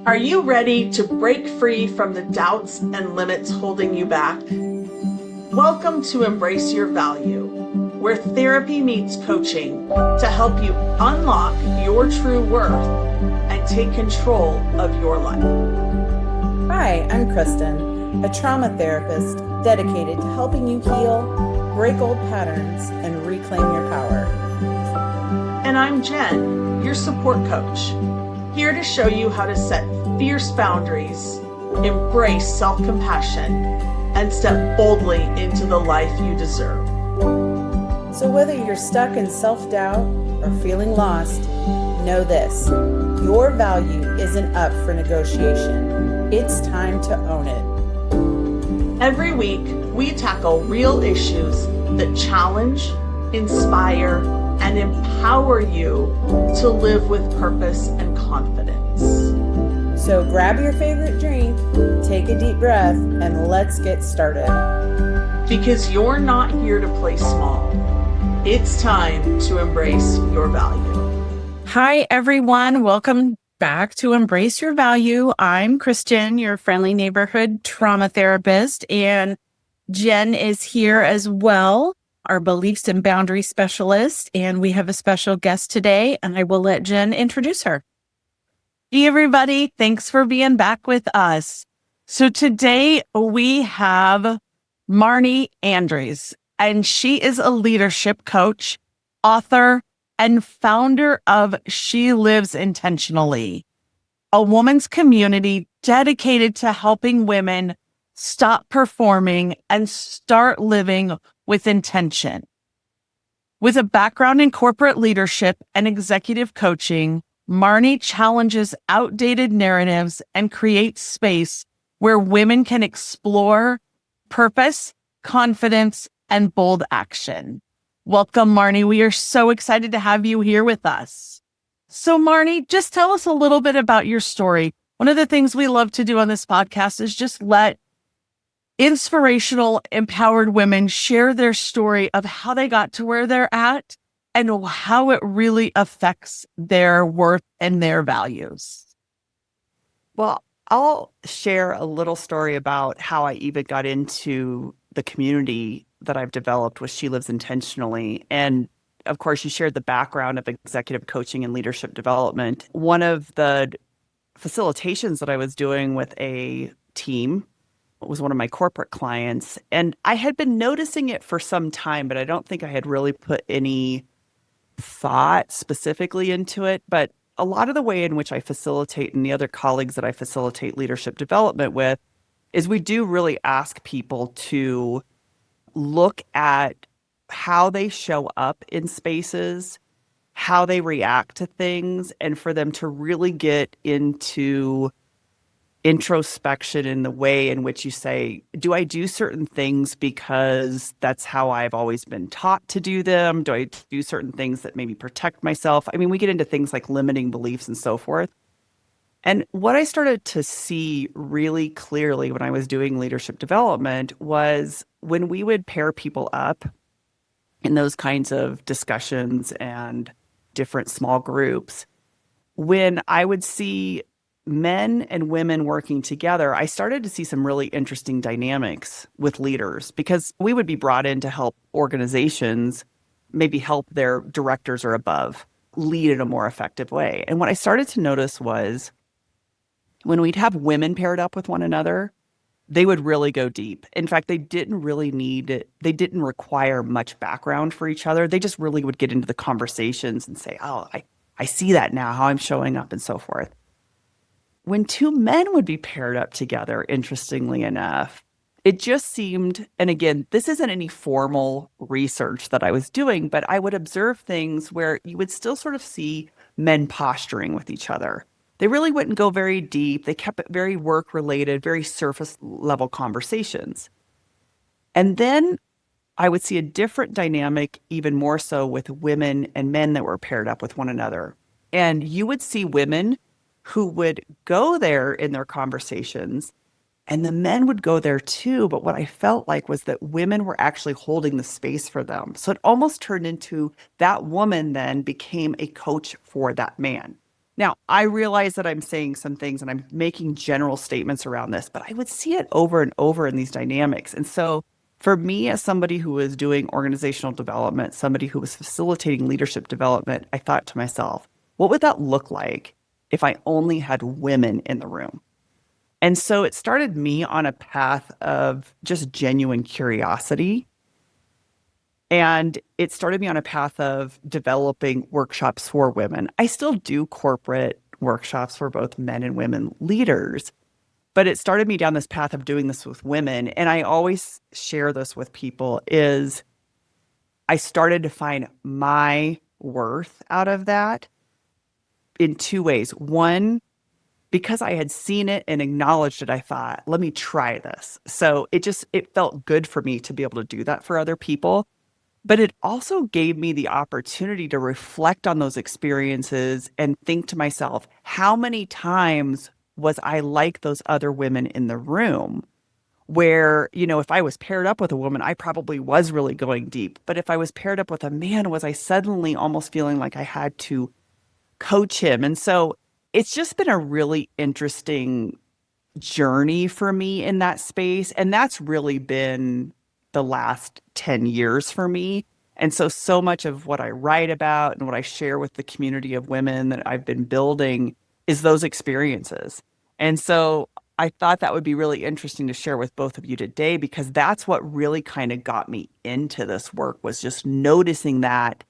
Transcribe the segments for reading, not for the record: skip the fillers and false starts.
Are you ready to break free from the doubts and limits holding you back? Welcome to Embrace Your Value, where therapy meets coaching to help you unlock your true worth and take control of your life. Hi, I'm Kristen, a trauma therapist dedicated to helping you heal, break old patterns, and reclaim your power. And I'm Jen, your support coach, here to show you how to set fierce boundaries, embrace self-compassion, and step boldly into the life you deserve. So whether you're stuck in self-doubt or feeling lost, know this: your value isn't up for negotiation. It's time to own it. Every week, we tackle real issues that challenge, inspire, and empower you to live with purpose and confidence. So grab your favorite drink, take a deep breath, and let's get started. Because you're not here to play small. It's time to embrace your value. Hi, everyone. Welcome back to Embrace Your Value. I'm Kristen, your friendly neighborhood trauma therapist, and Jen is here as well, our beliefs and boundary specialist. And we have a special guest today, and I will let Jen introduce her. Hey, everybody. Thanks for being back with us. So today we have Marney Andes, and she is a leadership coach, author, and founder of She Lives Intentionally, a woman's community dedicated to helping women stop performing and start living with intention. With a background in corporate leadership and executive coaching, Marney challenges outdated narratives and creates space where women can explore purpose, confidence, and bold action. Welcome, Marney. We are so excited to have you here with us. So, Marney, just tell us a little bit about your story. One of the things we love to do on this podcast is just let inspirational, empowered women share their story of how they got to where they're at and how it really affects their worth and their values. Well, I'll share a little story about how I even got into the community that I've developed with She Lives Intentionally. And of course, you shared the background of executive coaching and leadership development. One of the facilitations that I was doing with a team was one of my corporate clients. And I had been noticing it for some time, but I don't think I had really put any thought specifically into it. But a lot of the way in which I facilitate and the other colleagues that I facilitate leadership development with is we do really ask people to look at how they show up in spaces, how they react to things, and for them to really get into introspection in the way in which you say, do I do certain things because that's how I've always been taught to do them? Do I do certain things that maybe protect myself? I mean, we get into things like limiting beliefs and so forth. And what I started to see really clearly when I was doing leadership development was when we would pair people up in those kinds of discussions and different small groups, when I would see men and women working together, I started to see some really interesting dynamics with leaders because we would be brought in to help organizations maybe help their directors or above lead in a more effective way. And what I started to notice was when we'd have women paired up with one another, they would really go deep. In fact, they didn't require much background for each other. They just really would get into the conversations and say, oh, I see that now, how I'm showing up and so forth. When two men would be paired up together, interestingly enough, it just seemed, and again, this isn't any formal research that I was doing, but I would observe things where you would still sort of see men posturing with each other. They really wouldn't go very deep. They kept it very work-related, very surface-level conversations. And then I would see a different dynamic, even more so with women and men that were paired up with one another. And you would see women who would go there in their conversations, and the men would go there too. But what I felt like was that women were actually holding the space for them. So it almost turned into that woman then became a coach for that man. Now, I realize that I'm saying some things and I'm making general statements around this, but I would see it over and over in these dynamics. And so, for me, as somebody who was doing organizational development, somebody who was facilitating leadership development, I thought to myself, what would that look like if I only had women in the room? And so it started me on a path of just genuine curiosity. And it started me on a path of developing workshops for women. I still do corporate workshops for both men and women leaders, but it started me down this path of doing this with women. And I always share this with people is I started to find my worth out of that in two ways. One, because I had seen it and acknowledged it, I thought, let me try this. So it felt good for me to be able to do that for other people. But it also gave me the opportunity to reflect on those experiences and think to myself, how many times was I like those other women in the room where, if I was paired up with a woman, I probably was really going deep. But if I was paired up with a man, was I suddenly almost feeling like I had to coach him? And so it's just been a really interesting journey for me in that space. And that's really been the last 10 years for me. And so much of what I write about and what I share with the community of women that I've been building is those experiences. And so I thought that would be really interesting to share with both of you today, because that's what really kind of got me into this work, was just noticing that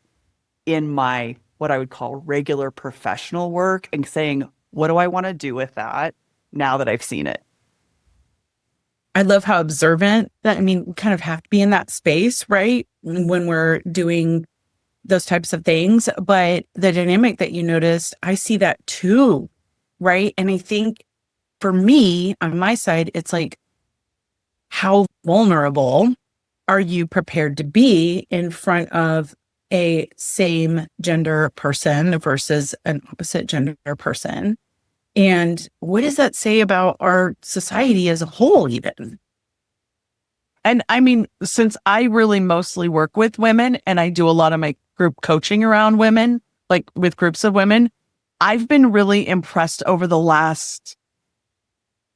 in my, what I would call regular professional work, and saying, what do I want to do with that now that I've seen it? I love how observant that, we kind of have to be in that space, right? When we're doing those types of things. But the dynamic that you noticed, I see that too, right? And I think for me, on my side, it's like, how vulnerable are you prepared to be in front of a same gender person versus an opposite gender person? And what does that say about our society as a whole, even? And since I really mostly work with women and I do a lot of my group coaching around women, like with groups of women, I've been really impressed over the last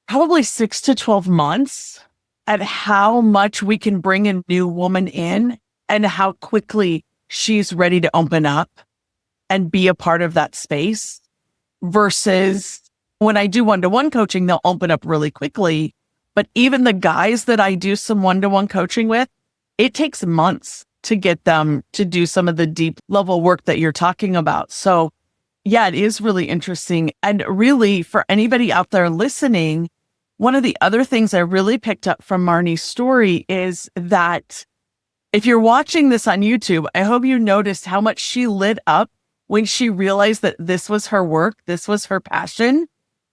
probably 6 to 12 months at how much we can bring a new woman in and how quickly she's ready to open up and be a part of that space, versus when I do one-to-one coaching, they'll open up really quickly. But even the guys that I do some one-to-one coaching with, it takes months to get them to do some of the deep level work that you're talking about. So yeah, it is really interesting. And really, for anybody out there listening, one of the other things I really picked up from Marney's story is that if you're watching this on YouTube, I hope you noticed how much she lit up when she realized that this was her work, this was her passion.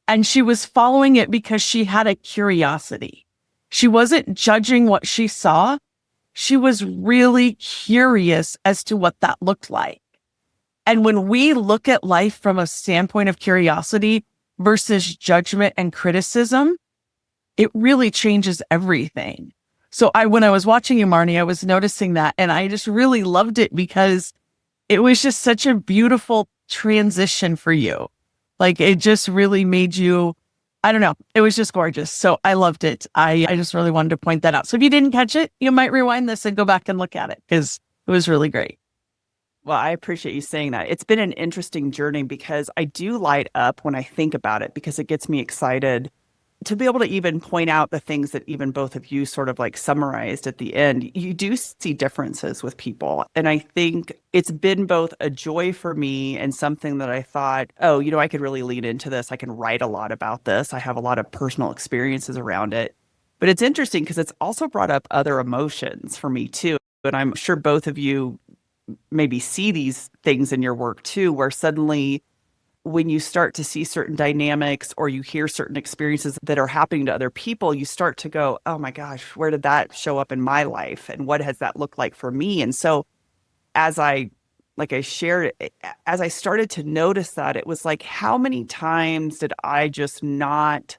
And she was following it because she had a curiosity. She wasn't judging what she saw. She was really curious as to what that looked like. And when we look at life from a standpoint of curiosity versus judgment and criticism, it really changes everything. So when I was watching you, Marney, I was noticing that, and I just really loved it because it was just such a beautiful transition for you. Like, it just really made you, I don't know, it was just gorgeous. So I loved it. I just really wanted to point that out. So if you didn't catch it, you might rewind this and go back and look at it, because it was really great. Well, I appreciate you saying that. It's been an interesting journey, because I do light up when I think about it, because it gets me excited to be able to even point out the things that even both of you sort of like summarized at the end. You do see differences with people. And I think it's been both a joy for me and something that I thought, oh, I could really lean into this. I can write a lot about this. I have a lot of personal experiences around it. But it's interesting because it's also brought up other emotions for me too. And I'm sure both of you maybe see these things in your work too, where suddenly when you start to see certain dynamics or you hear certain experiences that are happening to other people, you start to go, oh my gosh, where did that show up in my life? And what has that looked like for me? And so as I shared it, as I started to notice that, it was like, how many times did I just not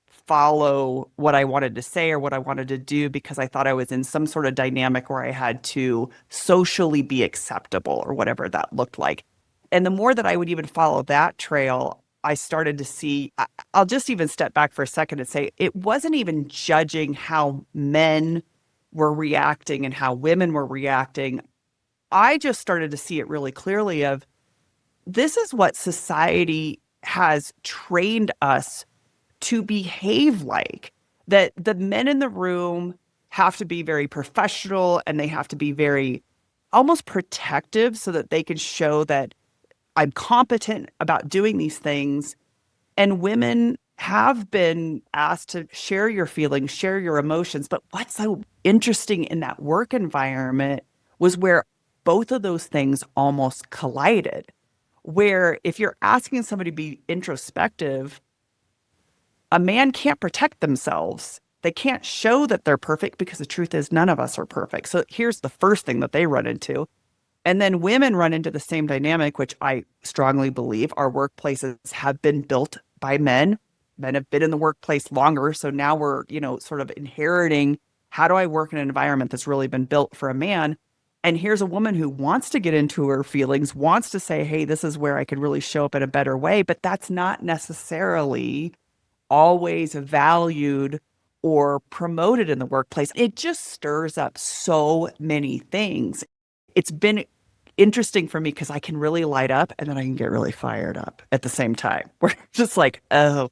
follow what I wanted to say or what I wanted to do because I thought I was in some sort of dynamic where I had to socially be acceptable or whatever that looked like? And the more that I would even follow that trail, I started to see, I'll just even step back for a second and say it wasn't even judging how men were reacting and how women were reacting. I just started to see it really clearly of this is what society has trained us to behave like, that the men in the room have to be very professional and they have to be very almost protective so that they can show that I'm competent about doing these things. And women have been asked to share your feelings, share your emotions. But what's so interesting in that work environment was where both of those things almost collided. Where if you're asking somebody to be introspective, a man can't protect themselves. They can't show that they're perfect because the truth is none of us are perfect. So here's the first thing that they run into. And then women run into the same dynamic, which I strongly believe our workplaces have been built by men. Men have been in the workplace longer. So now we're, sort of inheriting, how do I work in an environment that's really been built for a man? And here's a woman who wants to get into her feelings, wants to say, hey, this is where I could really show up in a better way. But that's not necessarily always valued or promoted in the workplace. It just stirs up so many things. It's been interesting for me because I can really light up and then I can get really fired up at the same time. We're just like, oh,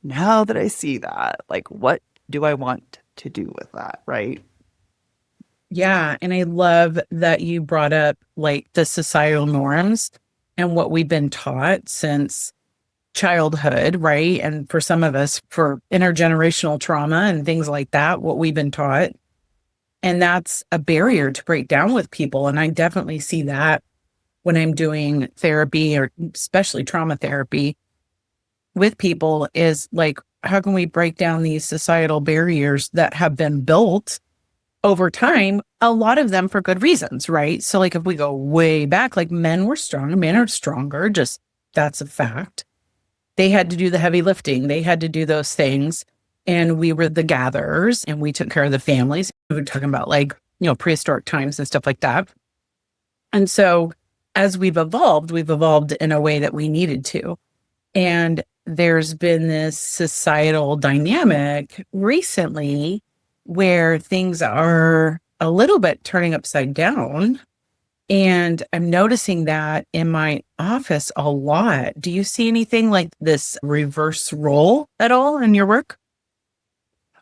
now that I see that, like, what do I want to do with that? Right. Yeah. And I love that you brought up like the societal norms and what we've been taught since childhood, right? And for some of us, for intergenerational trauma and things like that, what we've been taught. And that's a barrier to break down with people. And I definitely see that when I'm doing therapy, or especially trauma therapy with people, is like, how can we break down these societal barriers that have been built over time, a lot of them for good reasons, right? So like if we go way back, like men were strong, men are stronger, just that's a fact. They had to do the heavy lifting. They had to do those things. And we were the gatherers and we took care of the families. We were talking about like, prehistoric times and stuff like that. And so as we've evolved in a way that we needed to. And there's been this societal dynamic recently where things are a little bit turning upside down. And I'm noticing that in my office a lot. Do you see anything like this reverse role at all in your work?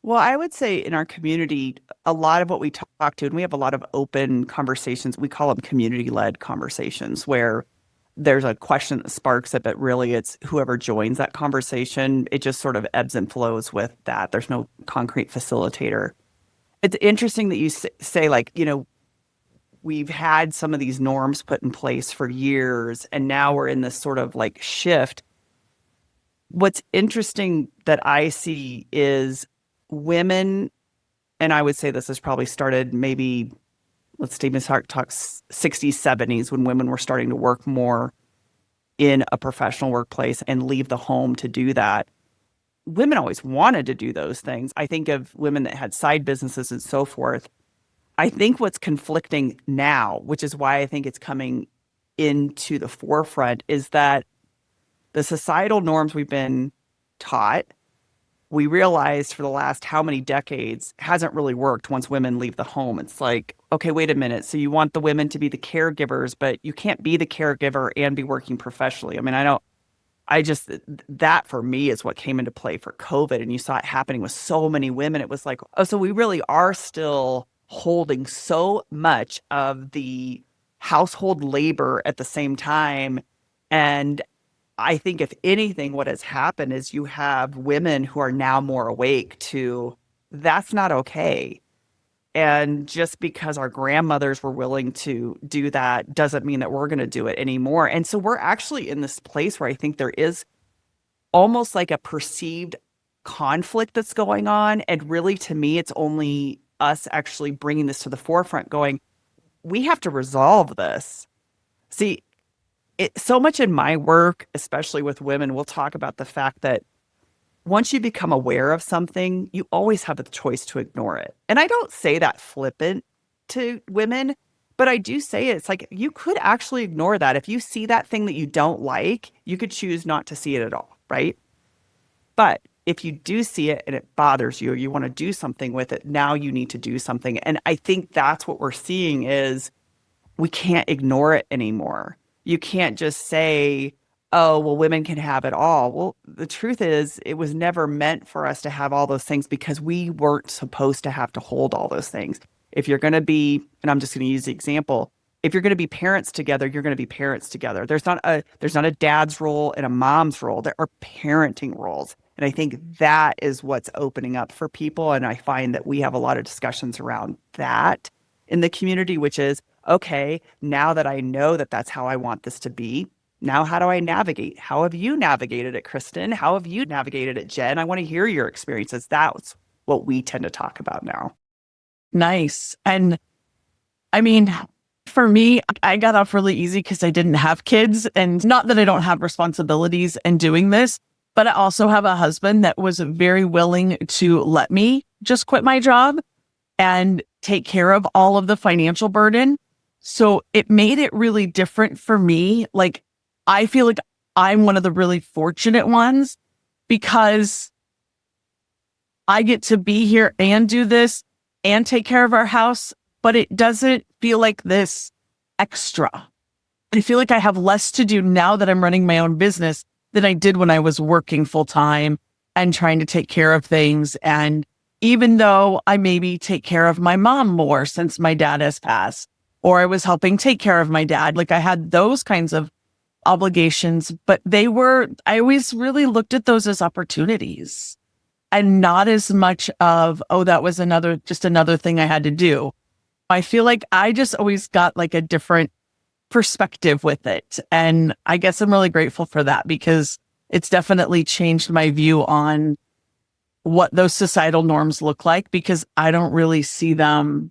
Well, I would say in our community, a lot of what we talk to, and we have a lot of open conversations, we call them community-led conversations, where there's a question that sparks it, but really it's whoever joins that conversation, it just sort of ebbs and flows with that. There's no concrete facilitator. It's interesting that you say like, we've had some of these norms put in place for years, and now we're in this sort of like shift. What's interesting that I see is women, and I would say this has probably started maybe, let's even talk 60s, 70s, when women were starting to work more in a professional workplace and leave the home to do that. Women always wanted to do those things. I think of women that had side businesses and so forth. I think what's conflicting now, which is why I think it's coming into the forefront, is that the societal norms we've been taught, we realized for the last how many decades hasn't really worked once women leave the home. It's like, okay, wait a minute. So you want the women to be the caregivers, but you can't be the caregiver and be working professionally. I mean, that for me is what came into play for COVID. And you saw it happening with so many women. It was like, oh, so we really are still holding so much of the household labor at the same time. And I think if anything, what has happened is you have women who are now more awake to that's not okay. And just because our grandmothers were willing to do that doesn't mean that we're going to do it anymore. And so we're actually in this place where I think there is almost like a perceived conflict that's going on. And really, to me, it's only us actually bringing this to the forefront going, we have to resolve this. See, so much in my work, especially with women, we'll talk about the fact that once you become aware of something, you always have the choice to ignore it. And I don't say that flippant to women, But I do say it's like you could actually ignore that. If you see that thing that you don't like, you could choose not to see it at all, right? But if you do see it and it bothers you, or you want to do something with it, now you need to do something. And I think that's what we're seeing is we can't ignore it anymore. You can't just say, oh, well, women can have it all. Well, the truth is, it was never meant for us to have all those things because we weren't supposed to have to hold all those things. If you're going to be, and I'm just going to use the example, if you're going to be parents together, you're going to be parents together. There's not a dad's role and a mom's role. There are parenting roles. And I think that is what's opening up for people. And I find that we have a lot of discussions around that in the community, which is, okay, now that I know that that's how I want this to be, now how do I navigate? How have you navigated it, Kristen? How have you navigated it, Jen? I want to hear your experiences. That's what we tend to talk about now. Nice. And I mean, for me, I got off really easy because I didn't have kids, and not that I don't have responsibilities in doing this, but I also have a husband that was very willing to let me just quit my job and take care of all of the financial burden. So it made it really different for me. Like, I feel like I'm one of the really fortunate ones because I get to be here and do this and take care of our house, but it doesn't feel like this extra. I feel like I have less to do now that I'm running my own business than I did when I was working full time and trying to take care of things. And even though I maybe take care of my mom more since my dad has passed, or I was helping take care of my dad, like I had those kinds of obligations, but I always really looked at those as opportunities and not as much of, oh, that was just another thing I had to do. I feel like I just always got like a different perspective with it. And I guess I'm really grateful for that because it's definitely changed my view on what those societal norms look like, because I don't really see them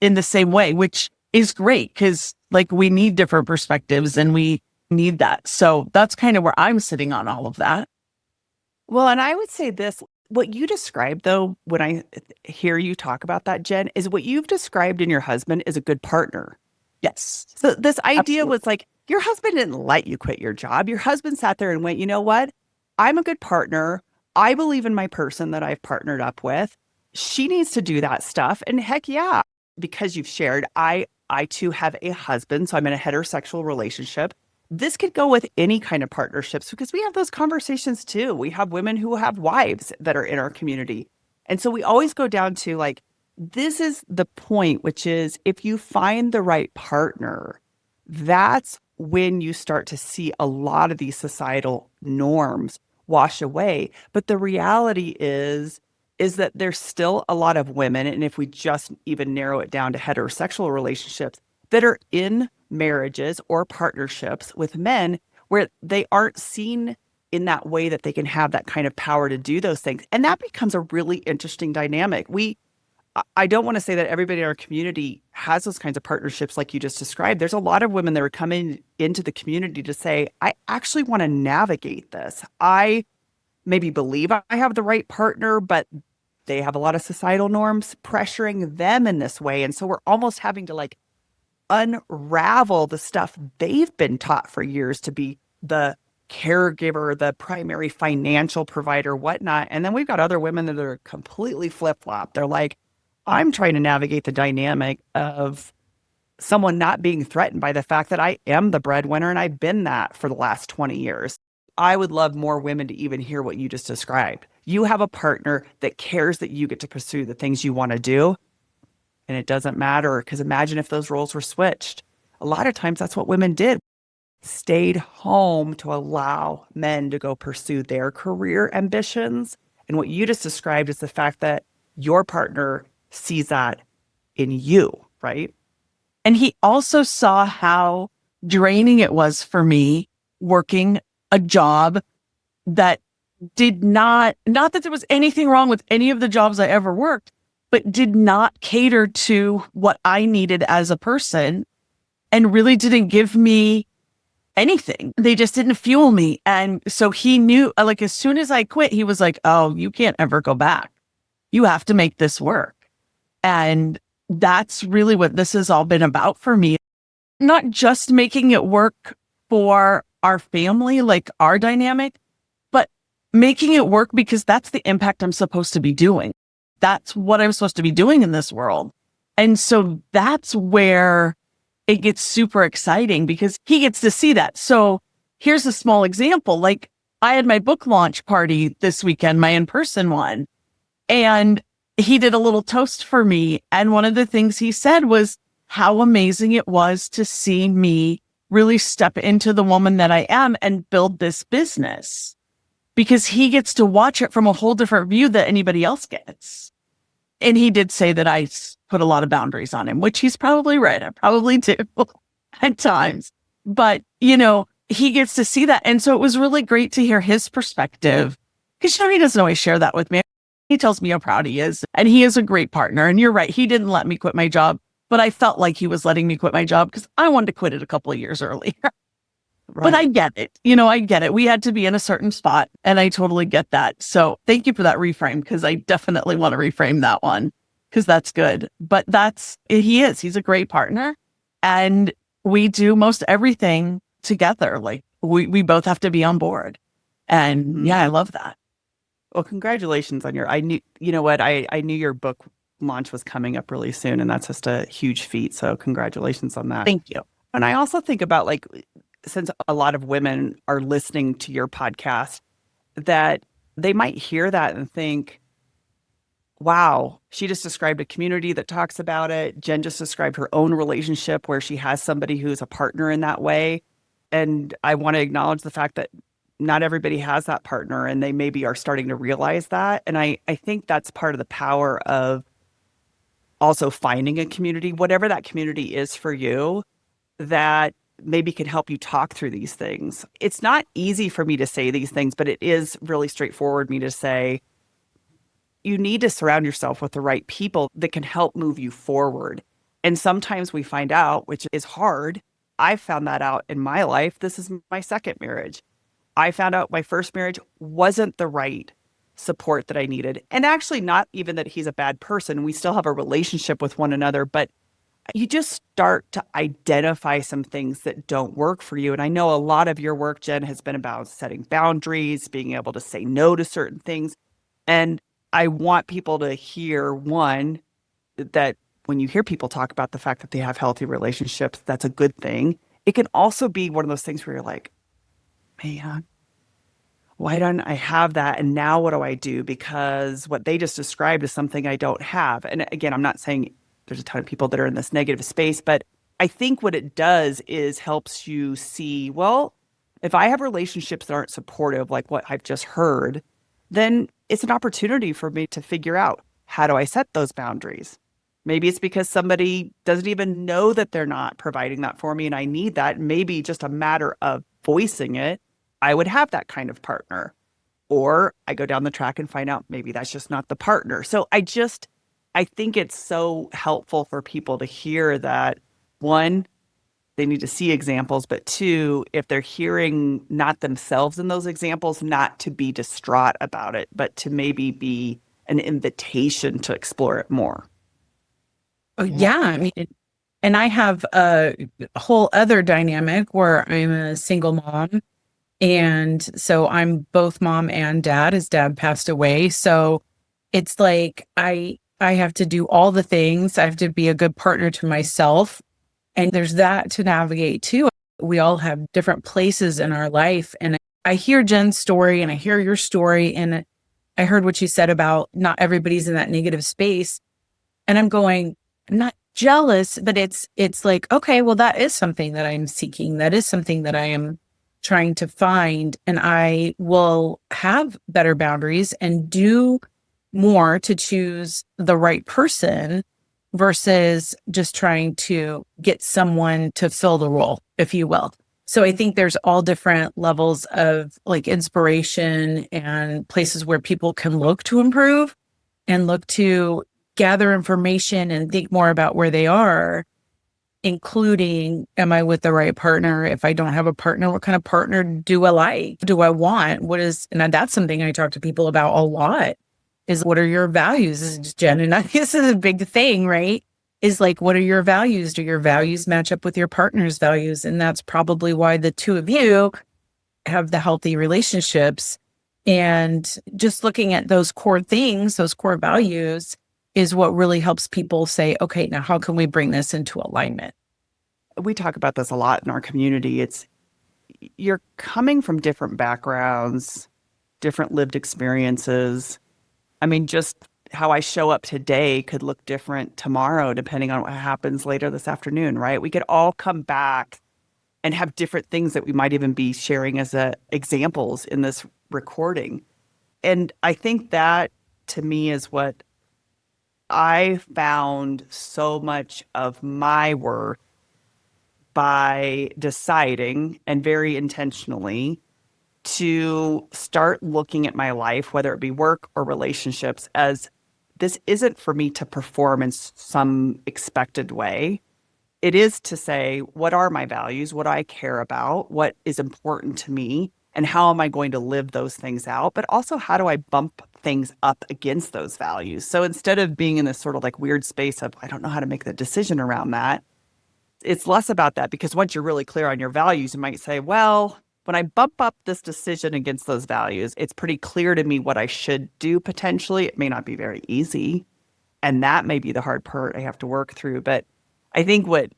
in the same way, which is great because like we need different perspectives and we need that. So that's kind of where I'm sitting on all of that. Well, and I would say this, what you described though, when I hear you talk about that, Jen, is what you've described in your husband is a good partner. Yes. So this idea Absolutely. was like, your husband didn't let you quit your job. Your husband sat there and went, you know what? I'm a good partner. I believe in my person that I've partnered up with. She needs to do that stuff. And heck yeah, because you've shared, I too have a husband, so I'm in a heterosexual relationship. This could go with any kind of partnerships because we have those conversations too. We have women who have wives that are in our community. And so we always go down to like, this is the point, which is if you find the right partner, that's when you start to see a lot of these societal norms wash away. But the reality is that there's still a lot of women, and if we just even narrow it down to heterosexual relationships, that are in marriages or partnerships with men where they aren't seen in that way that they can have that kind of power to do those things. And that becomes a really interesting dynamic. I don't want to say that everybody in our community has those kinds of partnerships like you just described. There's a lot of women that are coming into the community to say, I actually want to navigate this. I maybe believe I have the right partner, but they have a lot of societal norms pressuring them in this way. And so we're almost having to like unravel the stuff they've been taught for years to be the caregiver, the primary financial provider, whatnot. And then we've got other women that are completely flip-flop. They're like, I'm trying to navigate the dynamic of someone not being threatened by the fact that I am the breadwinner and I've been that for the last 20 years. I would love more women to even hear what you just described. You have a partner that cares that you get to pursue the things you want to do. And it doesn't matter, because imagine if those roles were switched. A lot of times that's what women did. Stayed home to allow men to go pursue their career ambitions. And what you just described is the fact that your partner sees that in you, right? And he also saw how draining it was for me working a job that did not that there was anything wrong with any of the jobs I ever worked, but did not cater to what I needed as a person and really didn't give me anything. They just didn't fuel me. And so he knew, like, as soon as I quit, he was like, oh, you can't ever go back. You have to make this work. And that's really what this has all been about for me. Not just making it work for our family, like our dynamic, but making it work because that's the impact I'm supposed to be doing. That's what I'm supposed to be doing in this world. And so that's where it gets super exciting because he gets to see that. So here's a small example. Like I had my book launch party this weekend, my in-person one, and he did a little toast for me. And one of the things he said was how amazing it was to see me really step into the woman that I am and build this business, because he gets to watch it from a whole different view that anybody else gets. And he did say that I put a lot of boundaries on him, which he's probably right. I probably do at times, but he gets to see that. And so it was really great to hear his perspective, because he doesn't always share that with me. He tells me how proud he is, and he is a great partner. And you're right. He didn't let me quit my job, but I felt like he was letting me quit my job because I wanted to quit it a couple of years earlier. Right. But I get it. I get it. We had to be in a certain spot, and I totally get that. So thank you for that reframe, because I definitely want to reframe that one, because that's good. But he's a great partner, and we do most everything together. Like we both have to be on board. And I love that. Well, congratulations on I knew your book launch was coming up really soon, and that's just a huge feat. So congratulations on that. Thank you. And I also think about, like, since a lot of women are listening to your podcast, that they might hear that and think, wow, she just described a community that talks about it. Jen just described her own relationship where she has somebody who's a partner in that way. And I want to acknowledge the fact that not everybody has that partner, and they maybe are starting to realize that. And I think that's part of the power of also finding a community, whatever that community is for you, that maybe can help you talk through these things. It's not easy for me to say these things, but it is really straightforward me to say, you need to surround yourself with the right people that can help move you forward. And sometimes we find out, which is hard. I found that out in my life. This is my second marriage. I found out my first marriage wasn't the right support that I needed. And actually, not even that he's a bad person. We still have a relationship with one another, but you just start to identify some things that don't work for you. And I know a lot of your work, Jen, has been about setting boundaries, being able to say no to certain things. And I want people to hear, one, that when you hear people talk about the fact that they have healthy relationships, that's a good thing. It can also be one of those things where you're like, man, why don't I have that? And now what do I do? Because what they just described is something I don't have. And again, I'm not saying there's a ton of people that are in this negative space, but I think what it does is helps you see, well, if I have relationships that aren't supportive, like what I've just heard, then it's an opportunity for me to figure out, how do I set those boundaries? Maybe it's because somebody doesn't even know that they're not providing that for me and I need that. Maybe just a matter of voicing it, I would have that kind of partner. Or I go down the track and find out maybe that's just not the partner. So I think it's so helpful for people to hear that, one, they need to see examples, but two, if they're hearing not themselves in those examples, not to be distraught about it, but to maybe be an invitation to explore it more. Oh, yeah. I mean, and I have a whole other dynamic where I'm a single mom. And so I'm both mom and dad. His dad passed away. So it's like I have to do all the things. I have to be a good partner to myself. And there's that to navigate too. We all have different places in our life. And I hear Jen's story and I hear your story. And I heard what you said about not everybody's in that negative space. And I'm going, I'm not jealous, but it's like, okay, well, that is something that I'm seeking. That is something that I am trying to find. And I will have better boundaries and do more to choose the right person versus just trying to get someone to fill the role, if you will. So I think there's all different levels of like inspiration and places where people can look to improve and look to gather information and think more about where they are, including, am I with the right partner? If I don't have a partner, what kind of partner do I like? Do I want? And that's something I talk to people about a lot, is what are your values? This is Jen, and this is a big thing, right? is like, what are your values? Do your values match up with your partner's values? And that's probably why the two of you have the healthy relationships. And just looking at those core things, those core values, is what really helps people say, okay, now how can we bring this into alignment? We talk about this a lot in our community. It's you're coming from different backgrounds, different lived experiences. I mean, just how I show up today could look different tomorrow, depending on what happens later this afternoon, right? We could all come back and have different things that we might even be sharing as examples in this recording. And I think that to me is what I found so much of my worth by deciding, and very intentionally, to start looking at my life, whether it be work or relationships, as this isn't for me to perform in some expected way. It is to say, what are my values? What do I care about? What is important to me? And how am I going to live those things out? But also, how do I bump things up against those values? So instead of being in this sort of like weird space of, I don't know how to make the decision around that, it's less about that, because once you're really clear on your values, you might say, well, when I bump up this decision against those values, it's pretty clear to me what I should do potentially. It may not be very easy. And that may be the hard part I have to work through. But I think what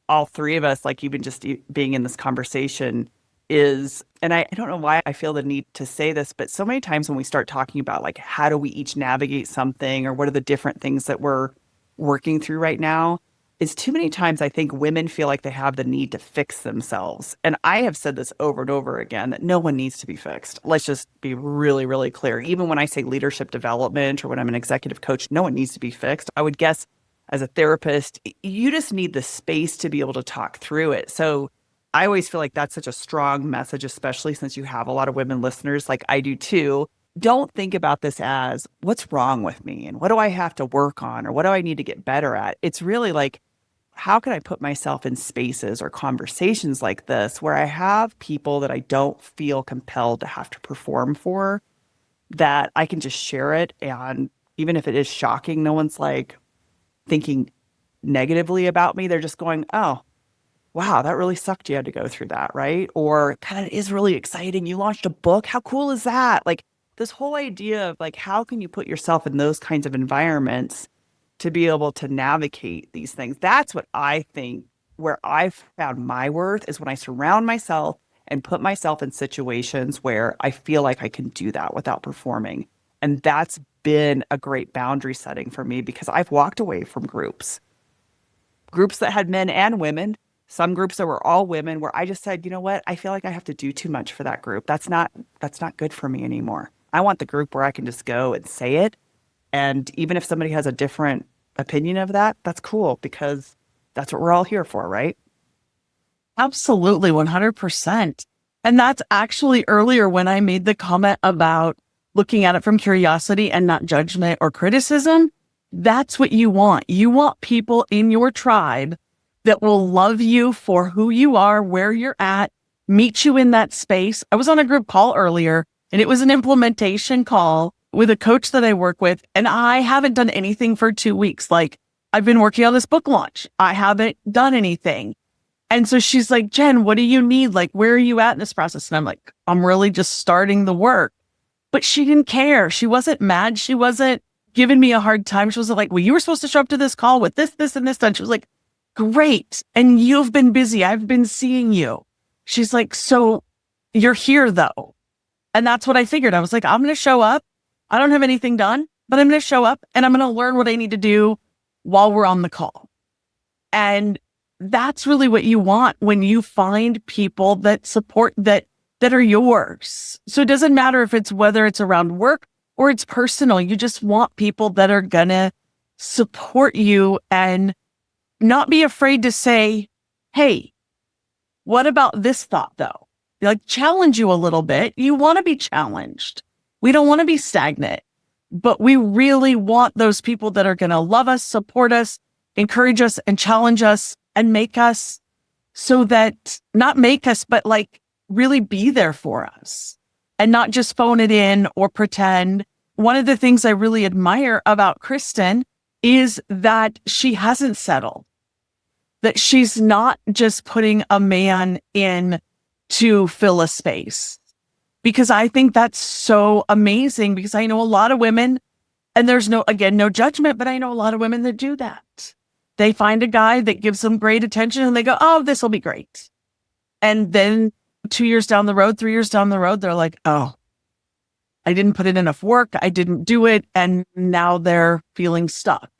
all three of us, like even just being in this conversation, is, and I don't know why I feel the need to say this, but so many times when we start talking about like, how do we each navigate something, or what are the different things that we're working through right now, is too many times I think women feel like they have the need to fix themselves. And I have said this over and over again, that no one needs to be fixed. Let's just be really, really clear. Even when I say leadership development or when I'm an executive coach, no one needs to be fixed. I would guess as a therapist, you just need the space to be able to talk through it. So I always feel like that's such a strong message, especially since you have a lot of women listeners, like I do too. Don't think about this as, what's wrong with me and what do I have to work on or what do I need to get better at? It's really like, how can I put myself in spaces or conversations like this where I have people that I don't feel compelled to have to perform for, that I can just share it. And even if it is shocking, no one's like thinking negatively about me. They're just going, oh, wow, that really sucked. You had to go through that, right? Or kind of is really exciting. You launched a book. How cool is that? Like this whole idea of like, how can you put yourself in those kinds of environments to be able to navigate these things? That's what I think where I've found my worth, is when I surround myself and put myself in situations where I feel like I can do that without performing. And that's been a great boundary setting for me, because I've walked away from groups that had men and women, some groups that were all women, where I just said, you know what, I feel like I have to do too much for that group. That's not good for me anymore. I want the group where I can just go and say it. And even if somebody has a different opinion of that, that's cool, because that's what we're all here for, right? Absolutely, 100%. And that's actually earlier when I made the comment about looking at it from curiosity and not judgment or criticism. That's what you want. You want people in your tribe that will love you for who you are, where you're at, meet you in that space. I was on a group call earlier, and it was an implementation call with a coach that I work with, and I haven't done anything for 2 weeks. Like, I've been working on this book launch. I haven't done anything. And so she's like, Jen, what do you need? Like, where are you at in this process? And I'm like, I'm really just starting the work. But she didn't care. She wasn't mad. She wasn't giving me a hard time. She wasn't like, well, you were supposed to show up to this call with this, this, and this done. She was like, great. And you've been busy. I've been seeing you. She's like, so you're here though. And that's what I figured. I was like, I'm going to show up. I don't have anything done, but I'm going to show up and I'm going to learn what I need to do while we're on the call. And that's really what you want when you find people that support that are yours. So it doesn't matter if it's whether it's around work or it's personal. You just want people that are going to support you and not be afraid to say, hey, what about this thought though? Like, challenge you a little bit. You want to be challenged. We don't want to be stagnant, but we really want those people that are going to love us, support us, encourage us, and challenge us and make us, so that not make us, but like really be there for us and not just phone it in or pretend. One of the things I really admire about Kristen is that she hasn't settled, that she's not just putting a man in to fill a space. Because I think that's so amazing, because I know a lot of women, and there's no judgment, but I know a lot of women that do that. They find a guy that gives them great attention and they go, oh, this will be great. And then 2 years down the road, 3 years down the road, they're like, oh, I didn't put in enough work. I didn't do it. And now they're feeling stuck.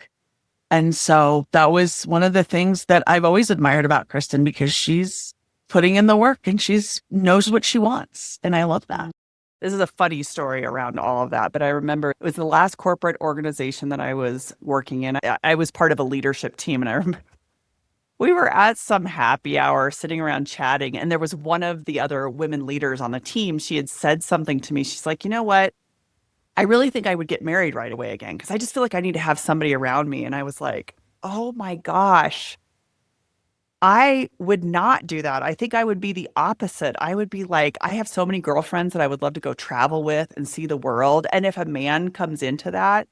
And so that was one of the things that I've always admired about Kristen, because she's putting in the work and she's knows what she wants. And I love that. This is a funny story around all of that, but I remember it was the last corporate organization that I was working in. I was part of a leadership team, and I remember we were at some happy hour sitting around chatting, and there was one of the other women leaders on the team. She had said something to me. She's like, you know what? I really think I would get married right away again, because I just feel like I need to have somebody around me. And I was like, oh my gosh. I would not do that. I think I would be the opposite. I would be like, I have so many girlfriends that I would love to go travel with and see the world. And if a man comes into that,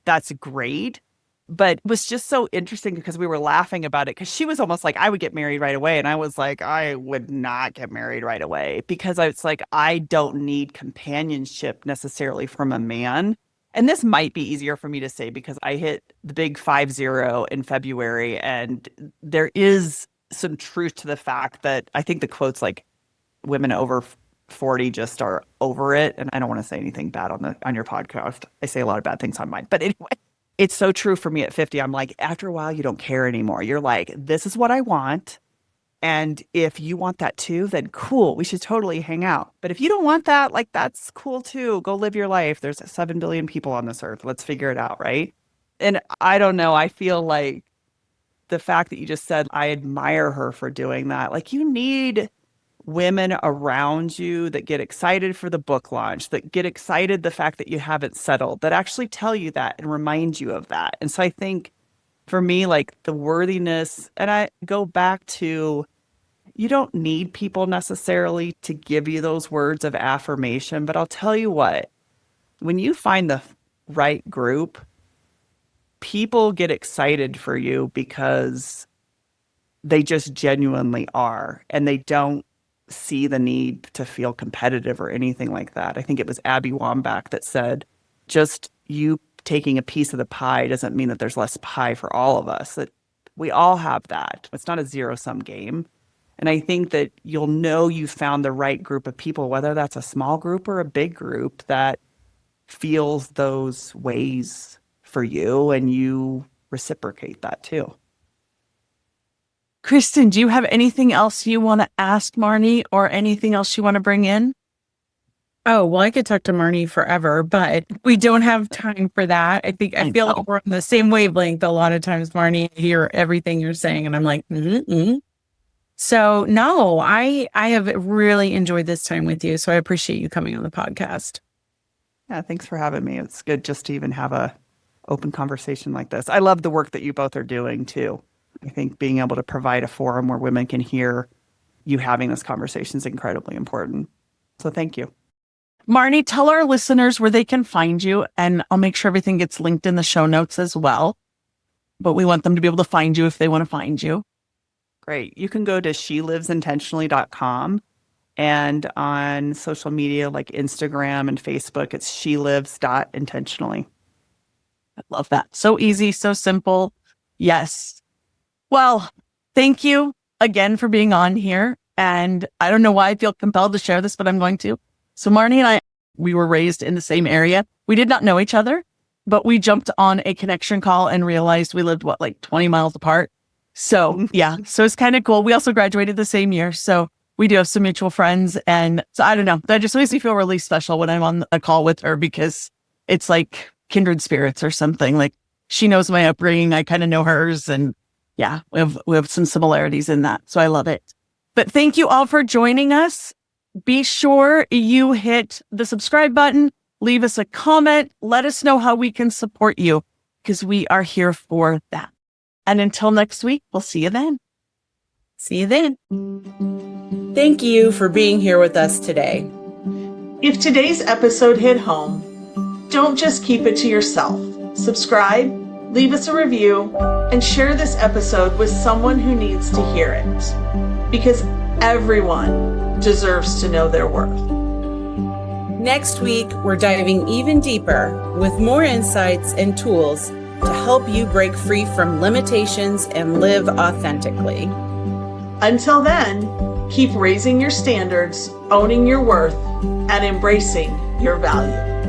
that's great. But it was just so interesting because we were laughing about it, because she was almost like, I would get married right away. And I was like, I would not get married right away, because it's like, I don't need companionship necessarily from a man. And this might be easier for me to say because I hit the big 50 in February, and there is some truth to the fact that I think the quote's like, women over 40 just are over it. And I don't want to say anything bad on your podcast. I say a lot of bad things on mine. But anyway, it's so true for me at 50. I'm like, after a while, you don't care anymore. You're like, this is what I want. And if you want that too, then cool, we should totally hang out. But if you don't want that, like, that's cool too. Go live your life. There's 7 billion people on this earth. Let's figure it out, right? And I don't know. I feel like the fact that you just said, I admire her for doing that. Like, you need women around you that get excited for the book launch, that get excited the fact that you haven't settled, that actually tell you that and remind you of that. And so I think for me, like, the worthiness, and I go back to, you don't need people necessarily to give you those words of affirmation, but I'll tell you what, when you find the right group, people get excited for you because they just genuinely are, and they don't see the need to feel competitive or anything like that. I think it was Abby Wambach that said, just you taking a piece of the pie doesn't mean that there's less pie for all of us, that we all have that. It's not a zero-sum game. And I think that you'll know you found the right group of people, whether that's a small group or a big group, that feels those ways for you, and you reciprocate that too. Kristen, do you have anything else you want to ask Marney, or anything else you want to bring in? Oh, well, I could talk to Marney forever, but we don't have time for that. I feel like we're on the same wavelength a lot of times, Marney. I hear everything you're saying, and I'm like, So no, I have really enjoyed this time with you. So I appreciate you coming on the podcast. Yeah, thanks for having me. It's good just to even have a open conversation like this. I love the work that you both are doing too. I think being able to provide a forum where women can hear you having this conversation is incredibly important. So thank you. Marney, tell our listeners where they can find you, and I'll make sure everything gets linked in the show notes as well. But we want them to be able to find you if they want to find you. Great. You can go to shelivesintentionally.com, and on social media like Instagram and Facebook, it's shelives.intentionally. I love that. So easy, so simple. Yes. Well, thank you again for being on here. And I don't know why I feel compelled to share this, but I'm going to. So Marney and I, we were raised in the same area. We did not know each other, but we jumped on a connection call and realized we lived, like 20 miles apart. So yeah, so it's kind of cool. We also graduated the same year. So we do have some mutual friends. And so I don't know, that just makes me feel really special when I'm on a call with her, because it's like kindred spirits or something. Like, she knows my upbringing. I kind of know hers. And yeah, we have some similarities in that. So I love it. But thank you all for joining us. Be sure you hit the subscribe button, leave us a comment, let us know how we can support you, because we are here for that. And until next week, we'll see you then. See you then. Thank you for being here with us today. If today's episode hit home, don't just keep it to yourself. Subscribe, leave us a review, and share this episode with someone who needs to hear it. Because everyone deserves to know their worth. Next week, we're diving even deeper with more insights and tools to help you break free from limitations and live authentically. Until then, keep raising your standards, owning your worth, and embracing your value.